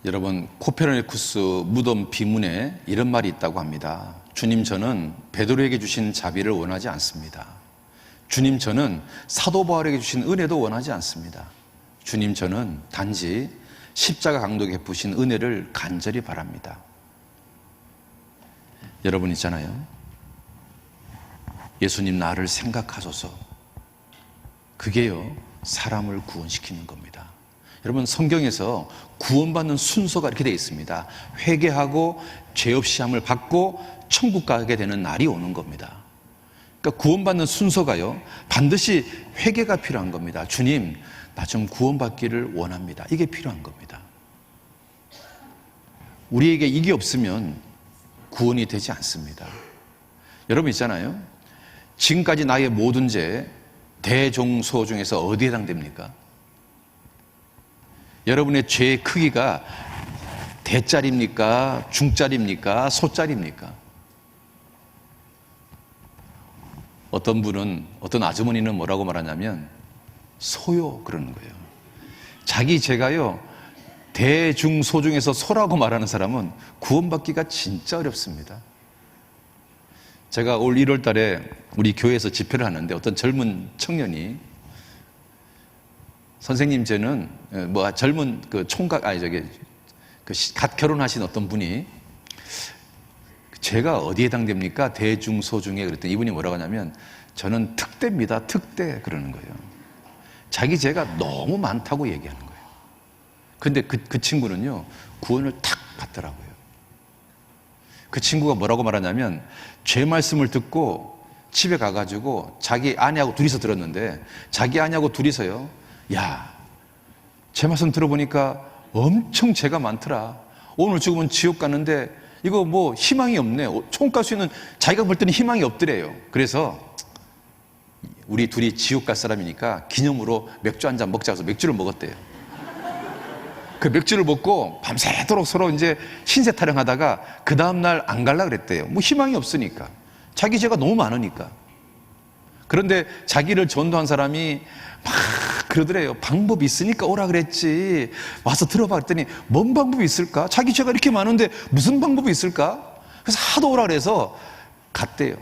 여러분, 코페르니쿠스 무덤 비문에 이런 말이 있다고 합니다. 주님, 저는 베드로에게 주신 자비를 원하지 않습니다. 주님, 저는 사도 바울에게 주신 은혜도 원하지 않습니다. 주님, 저는 단지 십자가 강도에 베푸신 은혜를 간절히 바랍니다. 여러분 있잖아요, 예수님 나를 생각하소서. 그게요, 사람을 구원시키는 겁니다. 여러분, 성경에서 구원받는 순서가 이렇게 되어 있습니다. 회개하고 죄 없이 함을 받고 천국 가게 되는 날이 오는 겁니다. 그러니까 구원받는 순서가요, 반드시 회개가 필요한 겁니다. 주님, 나 좀 구원받기를 원합니다. 이게 필요한 겁니다. 우리에게 이게 없으면 구원이 되지 않습니다. 여러분 있잖아요, 지금까지 나의 모든 죄 대종소 중에서 어디에 해당됩니까? 여러분의 죄의 크기가 대짜리입니까? 중짜리입니까? 소짜리입니까? 어떤 분은, 어떤 아주머니는 뭐라고 말하냐면 소요 그러는 거예요. 자기 죄가요 대중소 중에서 소라고 말하는 사람은 구원받기가 진짜 어렵습니다. 제가 올 1월 달에 우리 교회에서 집회를 하는데 어떤 젊은 청년이 선생님, 저는 젊은 총각, 갓 결혼하신 어떤 분이 죄가 어디에 해당됩니까? 대중소 중에. 그랬더니 이분이 뭐라고 하냐면 저는 특대입니다. 특대 그러는 거예요. 자기 죄가 너무 많다고 얘기하는 거예요. 근데 그 친구는요 구원을 탁 받더라고요. 그 친구가 뭐라고 말하냐면 죄 말씀을 듣고 집에 가가지고 자기 아내하고 둘이서 들었는데 자기 아내하고 둘이서요, 야, 제 말씀 들어보니까 엄청 죄가 많더라. 오늘 죽으면 지옥 가는데 이거 뭐 희망이 없네. 총 갈 수 있는, 자기가 볼 때는 희망이 없더래요. 그래서 우리 둘이 지옥 갈 사람이니까 기념으로 맥주 한 잔 먹자 해서 맥주를 먹었대요. 그 맥주를 먹고 밤새도록 서로 이제 신세 타령하다가 그 다음날 안 갈라 그랬대요. 뭐 희망이 없으니까. 자기 죄가 너무 많으니까. 그런데 자기를 전도한 사람이 막 그러더래요. 방법이 있으니까 오라 그랬지. 와서 들어봐 그랬더니 뭔 방법이 있을까? 자기 죄가 이렇게 많은데 무슨 방법이 있을까? 그래서 하도 오라 그래서 갔대요.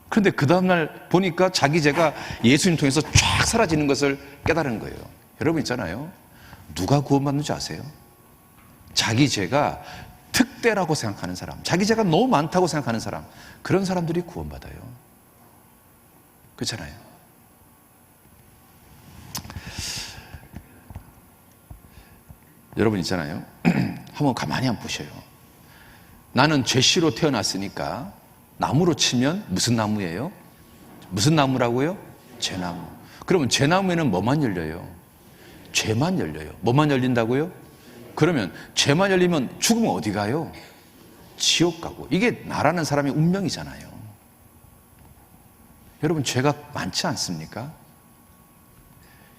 그런데 그 다음날 보니까 자기 죄가 예수님 통해서 쫙 사라지는 것을 깨달은 거예요. 여러분 있잖아요, 누가 구원받는지 아세요? 자기 죄가 특대라고 생각하는 사람, 자기 죄가 너무 많다고 생각하는 사람, 그런 사람들이 구원받아요. 그렇잖아요. 여러분 있잖아요, 한번 가만히 한번 보셔요. 나는 죄씨로 태어났으니까 나무로 치면 무슨 나무예요? 무슨 나무라고요? 죄나무. 그러면 죄나무에는 뭐만 열려요? 죄만 열려요. 뭐만 열린다고요? 그러면 죄만 열리면 죽으면 어디 가요? 지옥 가고. 이게 나라는 사람의 운명이잖아요. 여러분, 죄가 많지 않습니까?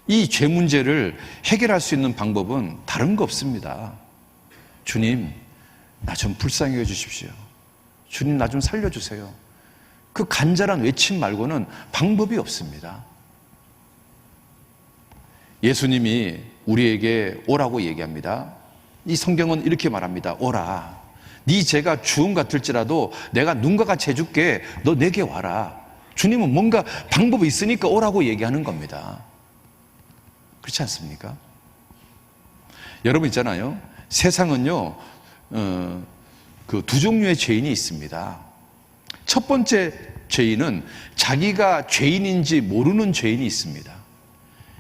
이 죄 문제를 해결할 수 있는 방법은 다른 거 없습니다. 주님, 나 좀 불쌍히 해주십시오. 주님, 나 좀 살려주세요. 그 간절한 외침 말고는 방법이 없습니다. 예수님이 우리에게 오라고 얘기합니다. 이 성경은 이렇게 말합니다. 오라. 네 죄가 주음 같을지라도 내가 눈과 같이 해줄게. 너 내게 와라. 주님은 뭔가 방법이 있으니까 오라고 얘기하는 겁니다. 그렇지 않습니까? 여러분 있잖아요, 세상은요 그 두 종류의 죄인이 있습니다. 첫 번째 죄인은 자기가 죄인인지 모르는 죄인이 있습니다.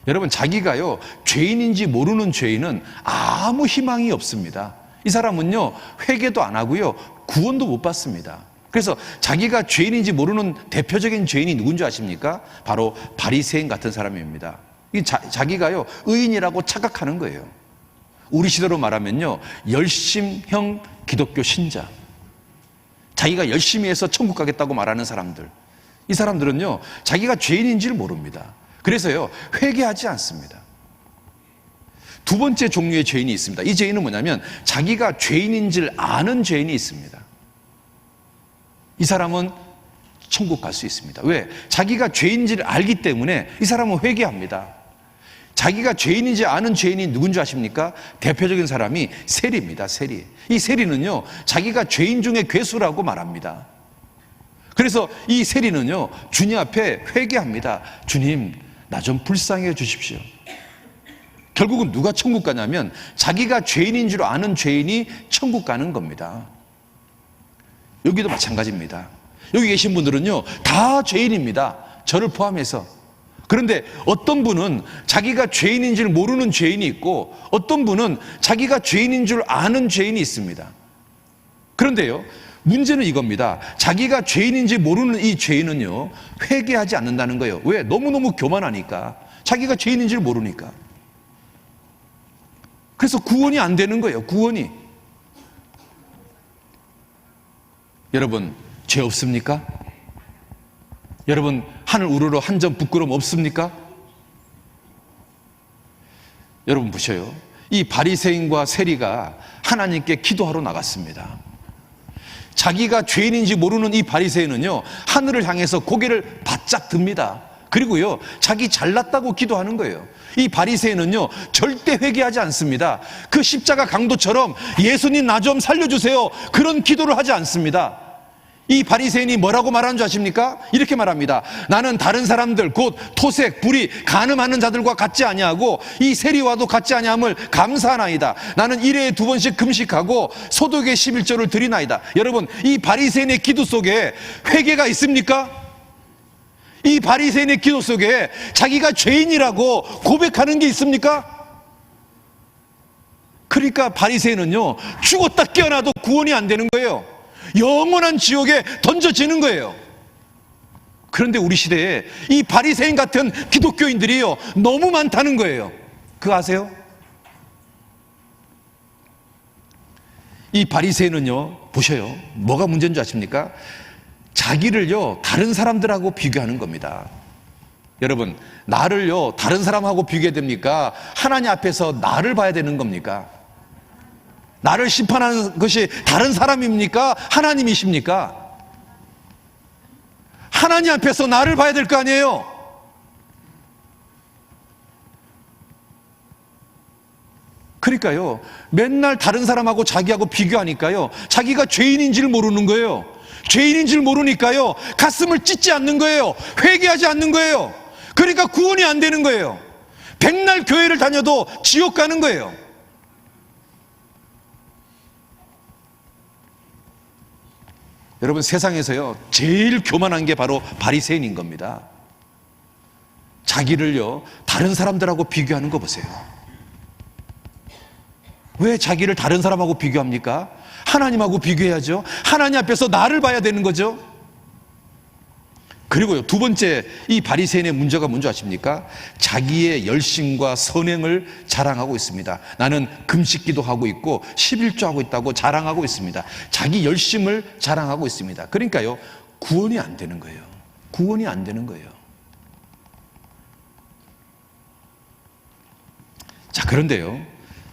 여러분, 자기가요 죄인인지 모르는 죄인은 아무 희망이 없습니다. 이 사람은요 회개도 안 하고요 구원도 못 받습니다. 그래서 자기가 죄인인지 모르는 대표적인 죄인이 누군지 아십니까? 바로 바리새인 같은 사람입니다. 자기가요 의인이라고 착각하는 거예요. 우리 시대로 말하면요 열심형 기독교 신자, 자기가 열심히 해서 천국 가겠다고 말하는 사람들, 이 사람들은요 자기가 죄인인지를 모릅니다. 그래서요 회개하지 않습니다. 두 번째 종류의 죄인이 있습니다. 이 죄인은 뭐냐면 자기가 죄인인지를 아는 죄인이 있습니다. 이 사람은 천국 갈 수 있습니다. 왜? 자기가 죄인지를 알기 때문에 이 사람은 회개합니다. 자기가 죄인인지 아는 죄인이 누군지 아십니까? 대표적인 사람이 세리입니다. 세리. 이 세리는요, 자기가 죄인 중에 괴수라고 말합니다. 그래서 이 세리는요, 주님 앞에 회개합니다. 주님, 나 좀 불쌍해 주십시오. 결국은 누가 천국 가냐면 자기가 죄인인 줄 아는 죄인이 천국 가는 겁니다. 여기도 마찬가지입니다. 여기 계신 분들은요, 다 죄인입니다. 저를 포함해서. 그런데 어떤 분은 자기가 죄인인 줄 모르는 죄인이 있고 어떤 분은 자기가 죄인인 줄 아는 죄인이 있습니다. 그런데요, 문제는 이겁니다. 자기가 죄인인지 모르는 이 죄인은요, 회개하지 않는다는 거예요. 왜? 너무너무 교만하니까. 자기가 죄인인 줄 모르니까. 그래서 구원이 안 되는 거예요. 구원이. 여러분, 죄 없습니까? 여러분, 하늘 우러러 한 점 부끄러움 없습니까? 여러분 보셔요. 이 바리새인과 세리가 하나님께 기도하러 나갔습니다. 자기가 죄인인지 모르는 이 바리새인은요, 하늘을 향해서 고개를 바짝 듭니다. 그리고요, 자기 잘났다고 기도하는 거예요. 이 바리새인은요, 절대 회개하지 않습니다. 그 십자가 강도처럼 예수님 나 좀 살려주세요, 그런 기도를 하지 않습니다. 이 바리새인이 뭐라고 말하는 줄 아십니까? 이렇게 말합니다. 나는 다른 사람들 곧 토색, 불의, 간음하는 자들과 같지 아니하고 이 세리와도 같지 아니함을 감사하나이다. 나는 일회에 2번씩 금식하고 소득의 11조를 드리나이다. 여러분, 이 바리새인의 기도 속에 회개가 있습니까? 이 바리새인의 기도 속에 자기가 죄인이라고 고백하는 게 있습니까? 그러니까 바리새인은요, 죽었다 깨어나도 구원이 안 되는 거예요. 영원한 지옥에 던져지는 거예요. 그런데 우리 시대에 이 바리새인 같은 기독교인들이요, 너무 많다는 거예요. 그거 아세요? 이 바리새인은요, 보셔요. 뭐가 문제인 줄 아십니까? 자기를요, 다른 사람들하고 비교하는 겁니다. 여러분, 나를요, 다른 사람하고 비교해야 됩니까? 하나님 앞에서 나를 봐야 되는 겁니까? 나를 심판하는 것이 다른 사람입니까? 하나님이십니까? 하나님 앞에서 나를 봐야 될 거 아니에요? 그러니까요, 맨날 다른 사람하고 자기하고 비교하니까요, 자기가 죄인인 줄 모르는 거예요. 죄인인 줄 모르니까요, 가슴을 찢지 않는 거예요. 회개하지 않는 거예요. 그러니까 구원이 안 되는 거예요. 백날 교회를 다녀도 지옥 가는 거예요. 여러분, 세상에서요, 제일 교만한 게 바로 바리새인인 겁니다. 자기를요, 다른 사람들하고 비교하는 거 보세요. 왜 자기를 다른 사람하고 비교합니까? 하나님하고 비교해야죠. 하나님 앞에서 나를 봐야 되는 거죠. 그리고요, 2번째, 이 바리새인의 문제가 뭔지 아십니까? 자기의 열심과 선행을 자랑하고 있습니다. 나는 금식기도 하고 있고 11조 하고 있다고 자랑하고 있습니다. 자기 열심을 자랑하고 있습니다. 그러니까요, 구원이 안 되는 거예요. 구원이 안 되는 거예요. 자, 그런데요,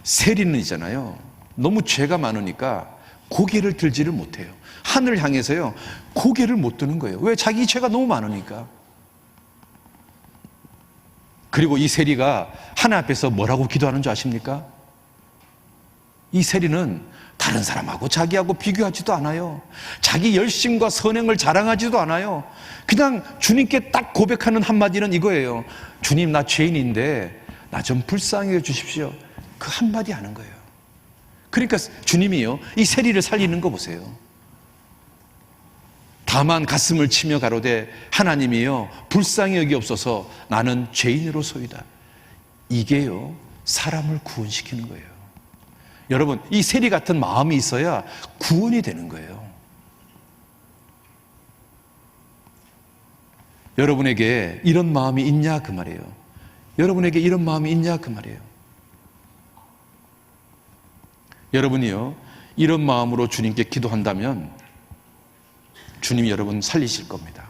세리는 있잖아요, 너무 죄가 많으니까 고개를 들지를 못해요. 하늘을 향해서요, 고개를 못 드는 거예요. 왜? 자기 죄가 너무 많으니까. 그리고 이 세리가 하나님 앞에서 뭐라고 기도하는 줄 아십니까? 이 세리는 다른 사람하고 자기하고 비교하지도 않아요. 자기 열심과 선행을 자랑하지도 않아요. 그냥 주님께 딱 고백하는 한마디는 이거예요. 주님, 나 죄인인데 나 좀 불쌍해 주십시오. 그 한마디 하는 거예요. 그러니까 주님이요, 이 세리를 살리는 거 보세요. 다만 가슴을 치며 가로되 하나님이여 불쌍히 여기옵소서, 나는 죄인으로소이다. 이게요, 사람을 구원시키는 거예요. 여러분, 이 세리 같은 마음이 있어야 구원이 되는 거예요. 여러분에게 이런 마음이 있냐 그 말이에요. 여러분에게 이런 마음이 있냐 그 말이에요. 여러분이요, 이런 마음으로 주님께 기도한다면 주님이 여러분 살리실 겁니다.